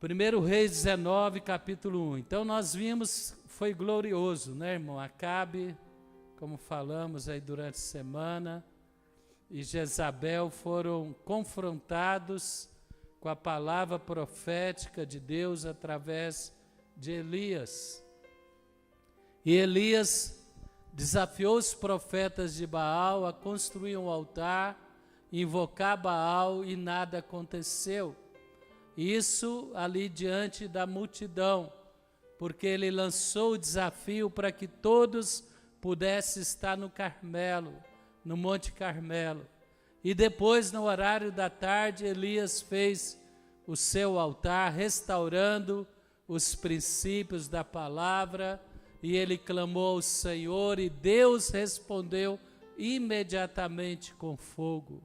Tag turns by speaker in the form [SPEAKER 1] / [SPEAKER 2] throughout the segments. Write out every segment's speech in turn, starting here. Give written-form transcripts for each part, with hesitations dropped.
[SPEAKER 1] 1 Reis 19, capítulo 1. Então nós vimos, foi glorioso, né, irmão? Acabe, como falamos aí durante a semana, e Jezabel foram confrontados com a palavra profética de Deus através de Elias. E Elias desafiou os profetas de Baal a construir um altar, invocar Baal, e nada aconteceu. Isso ali diante da multidão, porque ele lançou o desafio para que todos pudessem estar no Carmelo, no Monte Carmelo. E depois, no horário da tarde, Elias fez o seu altar, restaurando os princípios da palavra, e ele clamou ao Senhor, e Deus respondeu imediatamente com fogo.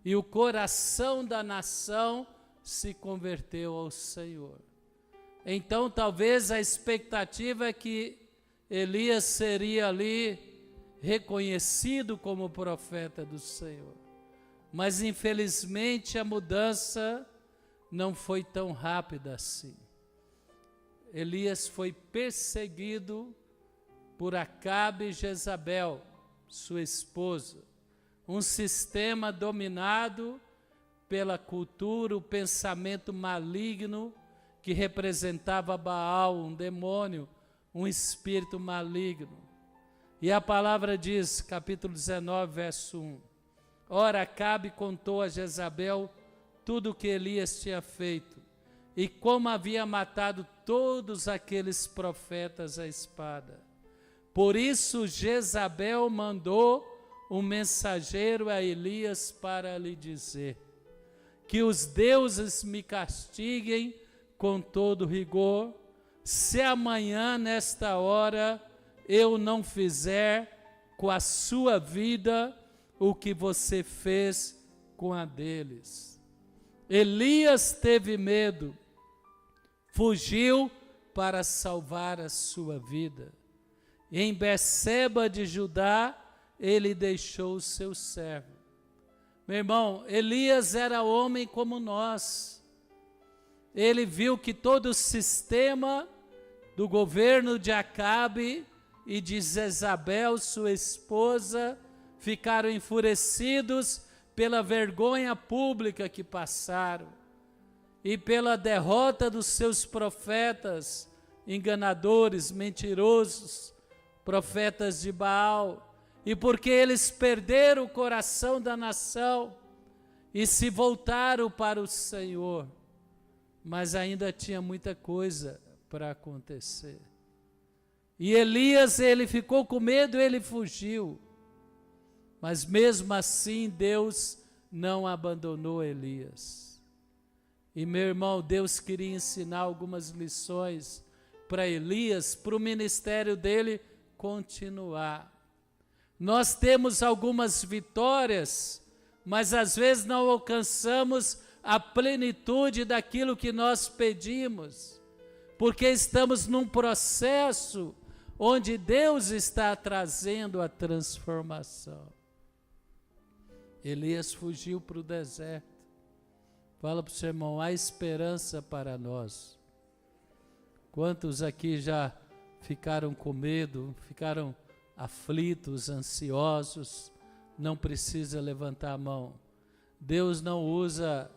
[SPEAKER 1] E o coração da nação se converteu ao Senhor. Então talvez a expectativa é que Elias seria ali reconhecido como profeta do Senhor. Mas infelizmente a mudança não foi tão rápida assim. Elias foi perseguido por Acabe e Jezabel, sua esposa, um sistema dominado pela cultura, o pensamento maligno que representava Baal, um demônio, um espírito maligno. E a palavra diz, capítulo 19, verso 1, ora, Acabe contou a Jezabel tudo o que Elias tinha feito, e como havia matado todos aqueles profetas à espada. Por isso Jezabel mandou um mensageiro a Elias para lhe dizer: que os deuses me castiguem com todo rigor, se amanhã, nesta hora, eu não fizer com a sua vida o que você fez com a deles. Elias teve medo, fugiu para salvar a sua vida. Em Berseba de Judá, ele deixou o seu servo. Meu irmão, Elias era homem como nós. Ele viu que todo o sistema do governo de Acabe e de Jezabel, sua esposa, ficaram enfurecidos pela vergonha pública que passaram e pela derrota dos seus profetas, enganadores, mentirosos, profetas de Baal. E porque eles perderam o coração da nação e se voltaram para o Senhor, mas ainda tinha muita coisa para acontecer. E Elias, ele ficou com medo, ele fugiu. Mas mesmo assim, Deus não abandonou Elias. E meu irmão, Deus queria ensinar algumas lições para Elias, para o ministério dele continuar. Nós temos algumas vitórias, mas às vezes não alcançamos a plenitude daquilo que nós pedimos, porque estamos num processo onde Deus está trazendo a transformação. Elias fugiu para o deserto. Fala para o seu irmão, há esperança para nós. Quantos aqui já ficaram com medo, ficaram aflitos, ansiosos? Não precisa levantar a mão. Deus não usa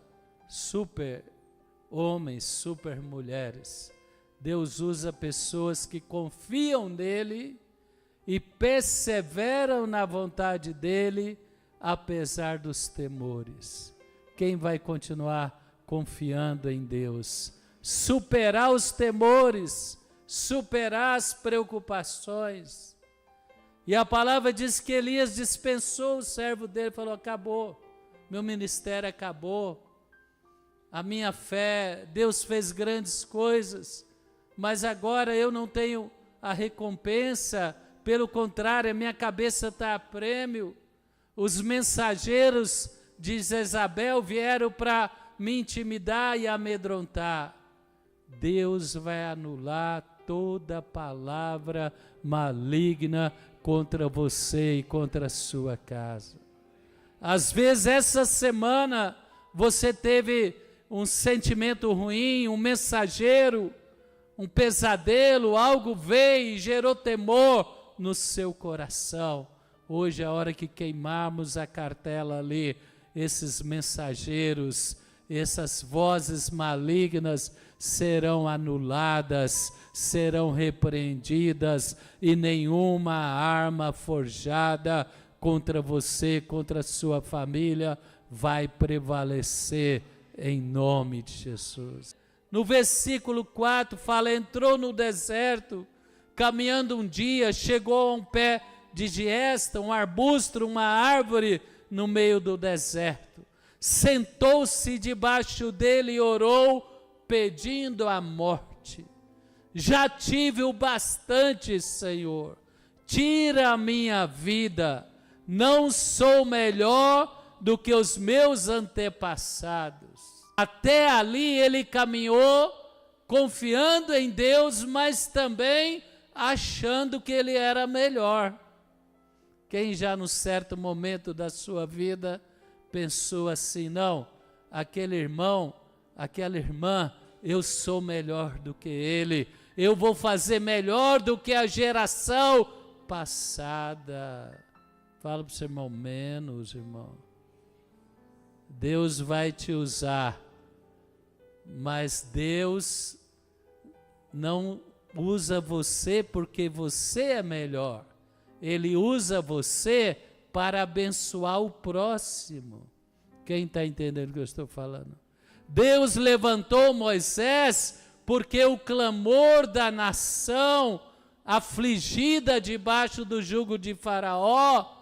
[SPEAKER 1] super homens, super mulheres. Deus usa pessoas que confiam nele e perseveram na vontade dele, apesar dos temores. Quem vai continuar confiando em Deus? Superar os temores, superar as preocupações. E a palavra diz que Elias dispensou o servo dele, falou, acabou, meu ministério acabou, a minha fé, Deus fez grandes coisas, mas agora eu não tenho a recompensa, pelo contrário, a minha cabeça está a prêmio. Os mensageiros de Jezabel vieram para me intimidar e amedrontar. Deus vai anular toda palavra maligna contra você e contra a sua casa. Às vezes essa semana você teve um sentimento ruim, um mensageiro, um pesadelo, algo veio e gerou temor no seu coração. Hoje é a hora que queimarmos a cartela ali, esses mensageiros, essas vozes malignas serão anuladas, serão repreendidas, e nenhuma arma forjada contra você, contra a sua família, vai prevalecer em nome de Jesus. No versículo 4 fala, entrou no deserto, caminhando um dia, chegou a um pé de giesta, um arbusto, uma árvore no meio do deserto. Sentou-se debaixo dele e orou, pedindo a morte. Já tive o bastante, Senhor, tira a minha vida, não sou melhor do que os meus antepassados. Até ali ele caminhou confiando em Deus, mas também achando que ele era melhor. Quem já num certo momento da sua vida pensou assim, não, aquele irmão, aquela irmã, eu sou melhor do que ele, eu vou fazer melhor do que a geração passada. Fala para o seu irmão, menos, irmão. Deus vai te usar, mas Deus não usa você porque você é melhor. Ele usa você para abençoar o próximo. Quem está entendendo o que eu estou falando? Deus levantou Moisés porque o clamor da nação afligida debaixo do jugo de Faraó,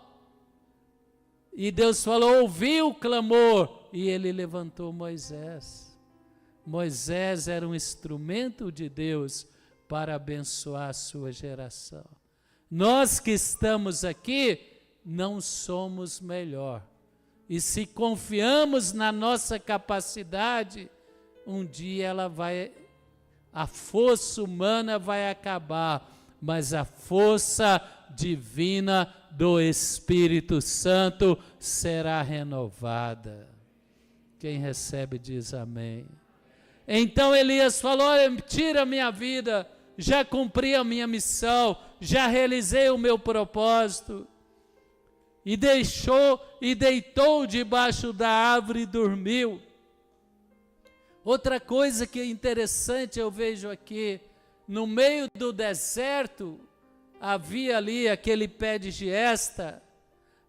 [SPEAKER 1] e Deus falou, ouviu o clamor, e ele levantou Moisés. Moisés era um instrumento de Deus para abençoar a sua geração. Nós que estamos aqui não somos melhor. E se confiamos na nossa capacidade, um dia a força humana vai acabar, mas a força divina do Espírito Santo será renovada. Quem recebe diz amém. Então Elias falou, tira a minha vida, já cumpri a minha missão, já realizei o meu propósito. E deitou debaixo da árvore e dormiu. Outra coisa que é interessante eu vejo aqui, no meio do deserto, havia ali aquele pé de giesta,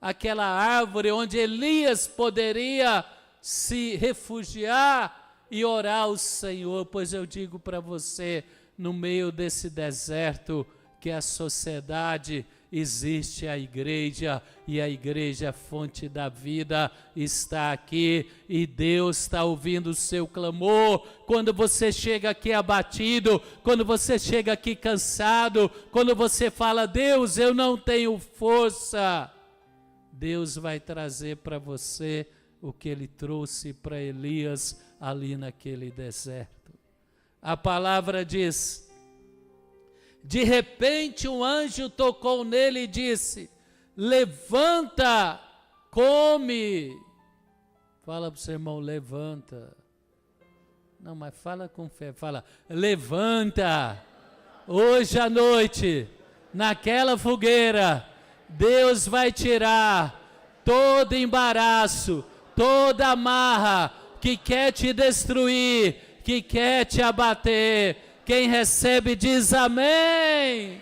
[SPEAKER 1] aquela árvore onde Elias poderia se refugiar e orar ao Senhor, pois eu digo para você, no meio desse deserto, que a sociedade, existe a igreja, e a igreja, a fonte da vida, está aqui, e Deus está ouvindo o seu clamor. Quando você chega aqui abatido, quando você chega aqui cansado, quando você fala, Deus, eu não tenho força, Deus vai trazer para você o que Ele trouxe para Elias ali naquele deserto. A palavra diz, de repente um anjo tocou nele e disse, levanta, come. Fala para o seu irmão, levanta. Não, mas fala com fé, fala, levanta. Hoje à noite, naquela fogueira, Deus vai tirar todo embaraço, toda amarra que quer te destruir, que quer te abater. Quem recebe diz amém.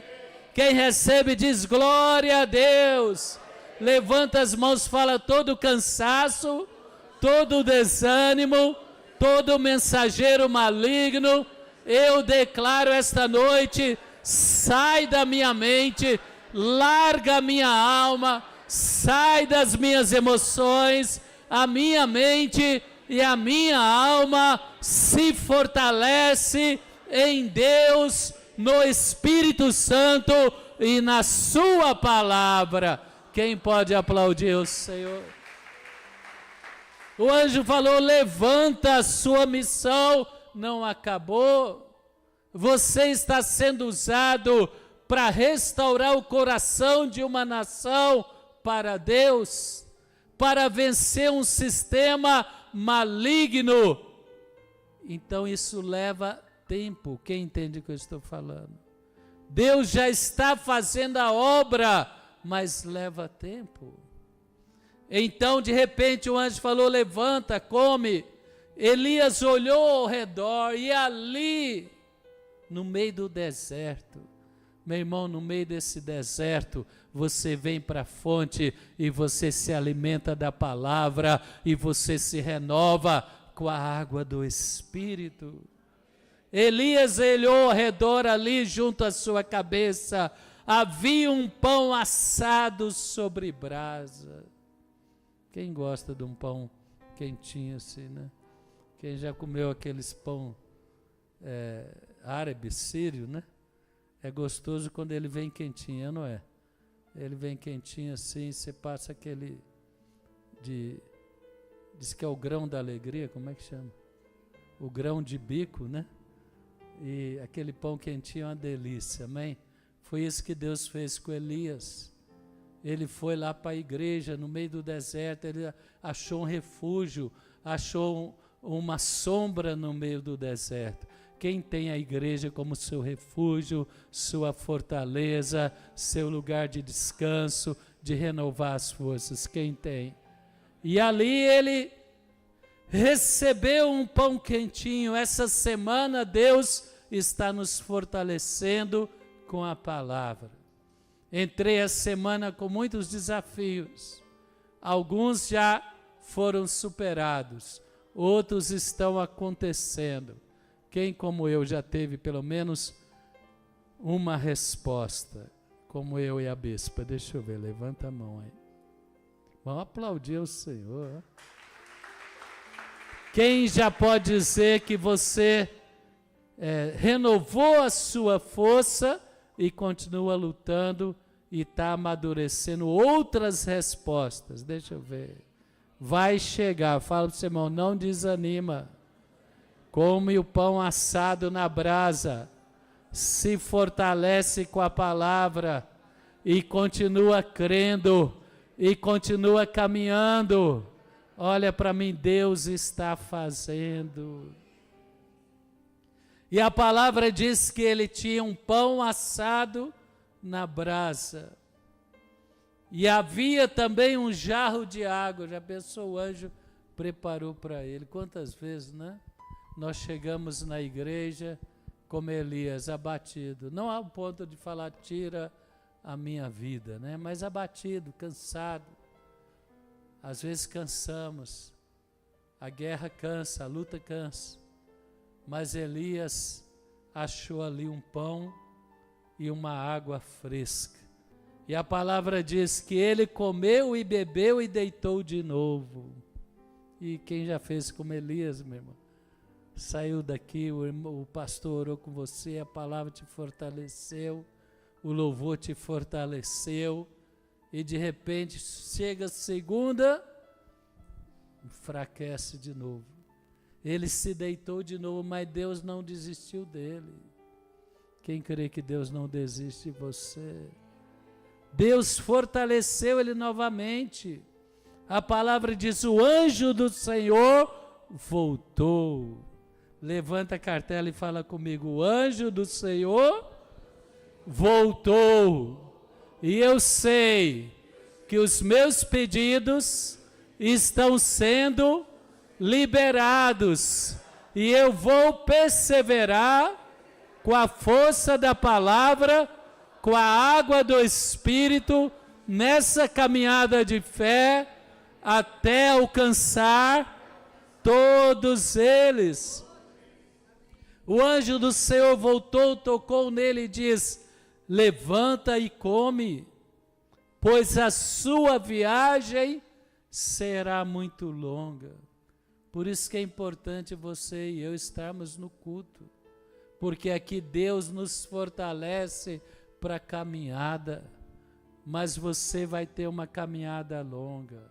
[SPEAKER 1] Quem recebe diz glória a Deus. Levanta as mãos, fala todo cansaço, todo desânimo, todo mensageiro maligno, eu declaro esta noite, sai da minha mente, larga a minha alma, sai das minhas emoções, a minha mente e a minha alma se fortalece em Deus, no Espírito Santo e na sua palavra. Quem pode aplaudir o Senhor? O anjo falou, levanta, a sua missão não acabou. Você está sendo usado para restaurar o coração de uma nação para Deus, para vencer um sistema maligno Então isso leva tempo. Quem entende o que eu estou falando? Deus já está fazendo a obra, mas leva tempo. Então, de repente, o anjo falou: levanta, come. Elias olhou ao redor e ali, no meio do deserto, meu irmão, no meio desse deserto, você vem para a fonte e você se alimenta da palavra e você se renova com a água do Espírito. Elias olhou ao redor ali, junto à sua cabeça, havia um pão assado sobre brasa. Quem gosta de um pão quentinho assim, né? Quem já comeu aqueles pão árabe, sírio, né? É gostoso quando ele vem quentinho, não é? Ele vem quentinho assim, você passa aquele diz que é o grão da alegria, como é que chama? O grão de bico, né? E aquele pão quentinho é uma delícia, amém? Foi isso que Deus fez com Elias. Ele foi lá para a igreja, no meio do deserto, ele achou um refúgio, achou uma sombra no meio do deserto. Quem tem a igreja como seu refúgio, sua fortaleza, seu lugar de descanso, de renovar as forças? Quem tem? E ali ele recebeu um pão quentinho. Essa semana Deus está nos fortalecendo com a palavra. Entrei a semana com muitos desafios. Alguns já foram superados, outros estão acontecendo. Quem, como eu, já teve pelo menos uma resposta, como eu e a bispa? Deixa eu ver, levanta a mão aí. Vamos aplaudir o Senhor. Quem já pode dizer que você renovou a sua força e continua lutando e está amadurecendo outras respostas? Deixa eu ver. Vai chegar. Fala para o seu irmão, não desanima. Come o pão assado na brasa, se fortalece com a palavra e continua crendo e continua caminhando. Olha para mim, Deus está fazendo. E a palavra diz que ele tinha um pão assado na brasa. E havia também um jarro de água. Já pensou, o anjo preparou para ele. Quantas vezes, né? Nós chegamos na igreja como Elias, abatido. Não há um ponto de falar, tira a minha vida, né? Mas abatido, cansado. Às vezes cansamos. A guerra cansa, a luta cansa. Mas Elias achou ali um pão e uma água fresca. E a palavra diz que ele comeu e bebeu e deitou de novo. E quem já fez como Elias, meu irmão? Saiu daqui, o pastor orou com você, a palavra te fortaleceu, o louvor te fortaleceu, e de repente chega segunda, enfraquece de novo. Ele se deitou de novo, mas Deus não desistiu dele. Quem crê que Deus não desiste de você? Deus fortaleceu ele novamente. A palavra diz, o anjo do Senhor voltou. Levanta a cartela e fala comigo, o anjo do Senhor voltou. E eu sei que os meus pedidos estão sendo liberados. E eu vou perseverar com a força da palavra, com a água do Espírito, nessa caminhada de fé, até alcançar todos eles. O anjo do Senhor voltou, tocou nele e diz, levanta e come, pois a sua viagem será muito longa. Por isso que é importante você e eu estarmos no culto, porque aqui Deus nos fortalece para a caminhada, mas você vai ter uma caminhada longa.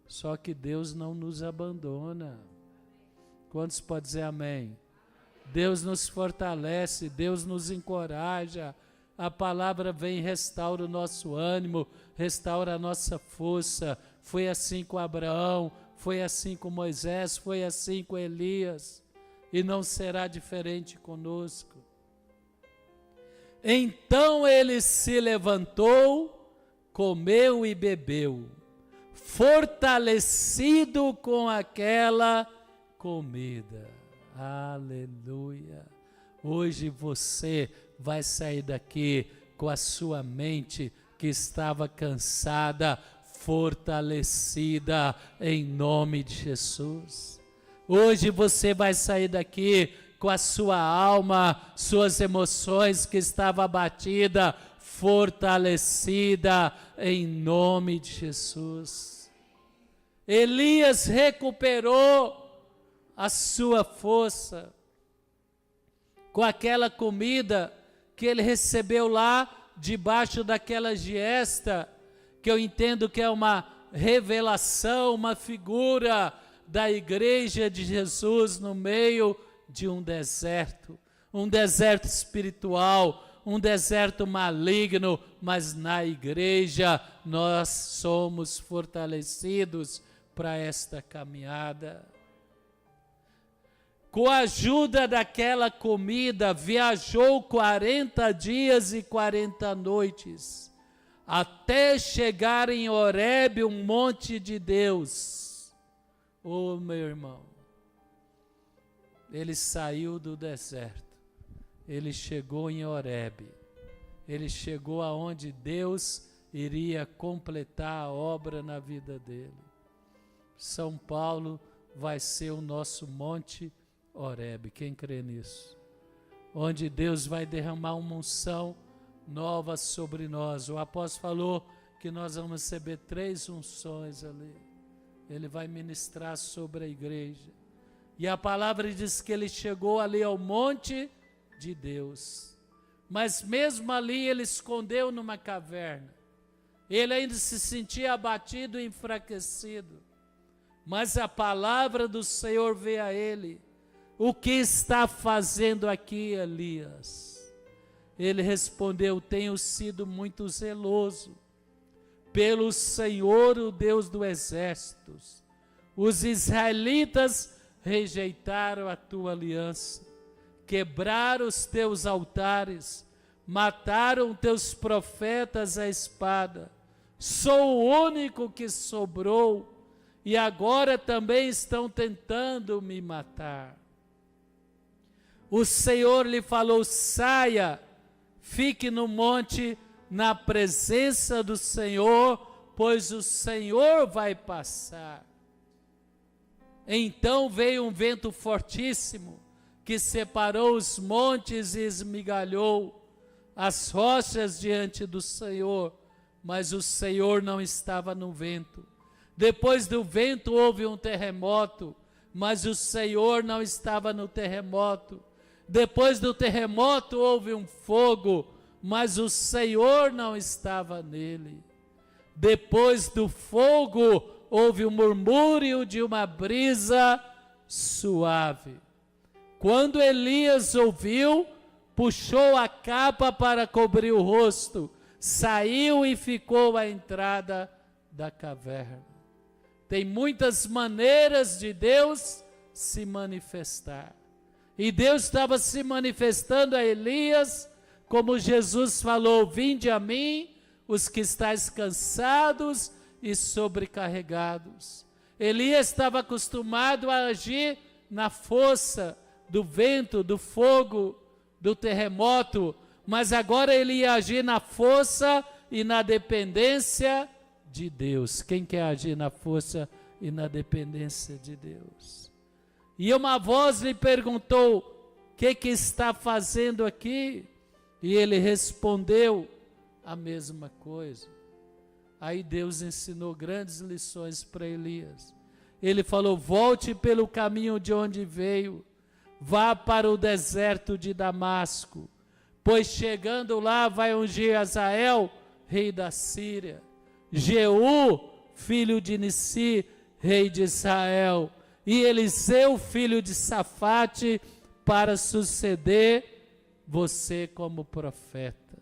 [SPEAKER 1] Só que Deus não nos abandona. Quantos podem dizer amém? Deus nos fortalece, Deus nos encoraja. A palavra vem e restaura o nosso ânimo, restaura a nossa força. Foi assim com Abraão, foi assim com Moisés, foi assim com Elias. e não será diferente conosco. Então ele se levantou, comeu e bebeu, fortalecido com aquela comida. Aleluia! Hoje você vai sair daqui com a sua mente que estava cansada, fortalecida em nome de Jesus. Hoje você vai sair daqui com a sua alma, suas emoções que estava abatida, fortalecida em nome de Jesus. Elias recuperou a sua força com aquela comida que ele recebeu lá debaixo daquela giesta, que eu entendo que é uma revelação, uma figura da igreja de Jesus no meio de um deserto espiritual, um deserto maligno, mas na igreja nós somos fortalecidos para esta caminhada. Com a ajuda daquela comida, viajou 40 dias e 40 noites, até chegar em Horebe, um monte de Deus. Oh, meu irmão, ele saiu do deserto, ele chegou em Horebe, ele chegou aonde Deus iria completar a obra na vida dele. São Paulo vai ser o nosso monte Horebe, quem crê nisso? Onde Deus vai derramar uma unção nova sobre nós. O apóstolo falou que nós vamos receber 3 unções ali. Ele vai ministrar sobre a igreja. E a palavra diz que ele chegou ali ao monte de Deus. Mas mesmo ali ele escondeu numa caverna. Ele ainda se sentia abatido e enfraquecido. Mas a palavra do Senhor veio a ele. O que está fazendo aqui, Elias? Ele respondeu: tenho sido muito zeloso pelo Senhor, o Deus dos exércitos. Os israelitas rejeitaram a tua aliança, quebraram os teus altares, mataram teus profetas à espada. Sou o único que sobrou e agora também estão tentando me matar. O Senhor lhe falou: saia, fique no monte na presença do Senhor, pois o Senhor vai passar. Então veio um vento fortíssimo, que separou os montes e esmigalhou as rochas diante do Senhor, mas o Senhor não estava no vento. Depois do vento houve um terremoto, mas o Senhor não estava no terremoto. Depois do terremoto houve um fogo, mas o Senhor não estava nele. Depois do fogo houve um murmúrio de uma brisa suave. Quando Elias ouviu, puxou a capa para cobrir o rosto, saiu e ficou à entrada da caverna. Tem muitas maneiras de Deus se manifestar. E Deus estava se manifestando a Elias, como Jesus falou: vinde a mim, os que estáis cansados e sobrecarregados. Elias estava acostumado a agir na força do vento, do fogo, do terremoto, mas agora ele ia agir na força e na dependência de Deus. Quem quer agir na força e na dependência de Deus? E uma voz lhe perguntou: o que está fazendo aqui? E ele respondeu a mesma coisa. Aí Deus ensinou grandes lições para Elias. Ele falou: volte pelo caminho de onde veio, vá para o deserto de Damasco, pois chegando lá vai ungir Azael, rei da Síria, Jeú, filho de Nissi, rei de Israel, e Eliseu, filho de Safate, para suceder você como profeta.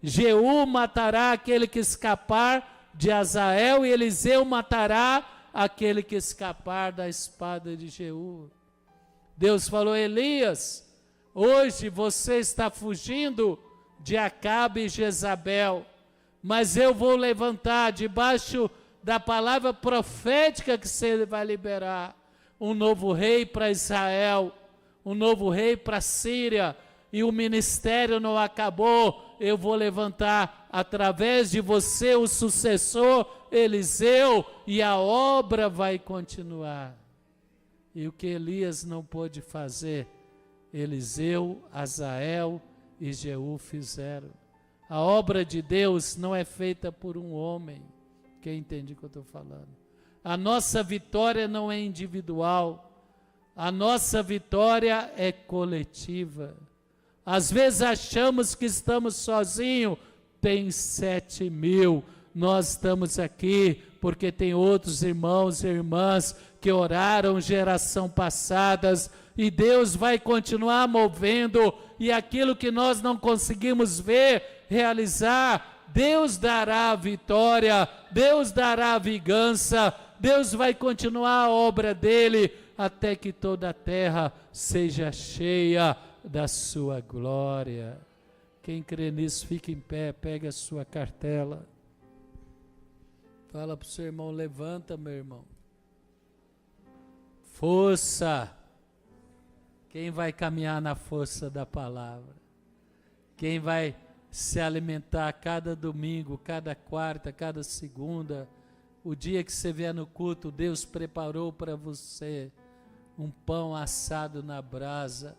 [SPEAKER 1] Jeú matará aquele que escapar de Azael, e Eliseu matará aquele que escapar da espada de Jeú. Deus falou: Elias, hoje você está fugindo de Acabe e Jezabel, mas eu vou levantar debaixo da palavra profética que você vai liberar um novo rei para Israel, um novo rei para a Síria, e o ministério não acabou. Eu vou levantar através de você o sucessor Eliseu, e a obra vai continuar. E o que Elias não pôde fazer, Eliseu, Azael e Jeú fizeram. A obra de Deus não é feita por um homem. Quem entende o que eu estou falando? A nossa vitória não é individual. A nossa vitória é coletiva. Às vezes achamos que estamos sozinhos. Tem 7.000. Nós estamos aqui porque tem outros irmãos e irmãs que oraram geração passadas, e Deus vai continuar movendo, e aquilo que nós não conseguimos ver, realizar, Deus dará a vitória, Deus dará a vingança, Deus vai continuar a obra dele, até que toda a terra seja cheia da sua glória. Quem crê nisso, fica em pé, pega a sua cartela. Fala para o seu irmão: levanta, meu irmão. Força. Quem vai caminhar na força da palavra? Quem vai se alimentar cada domingo, cada quarta, cada segunda? O dia que você vier no culto, Deus preparou para você um pão assado na brasa,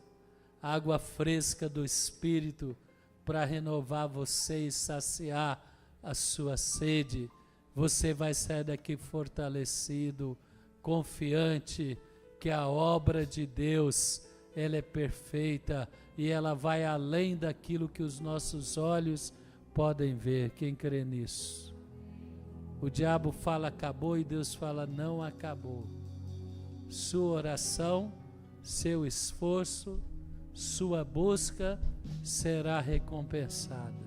[SPEAKER 1] água fresca do Espírito para renovar você e saciar a sua sede. Você vai sair daqui fortalecido, confiante que a obra de Deus, ela é perfeita e ela vai além daquilo que os nossos olhos podem ver. Quem crê nisso? O diabo fala acabou e Deus fala não acabou. Sua oração, seu esforço, sua busca será recompensada.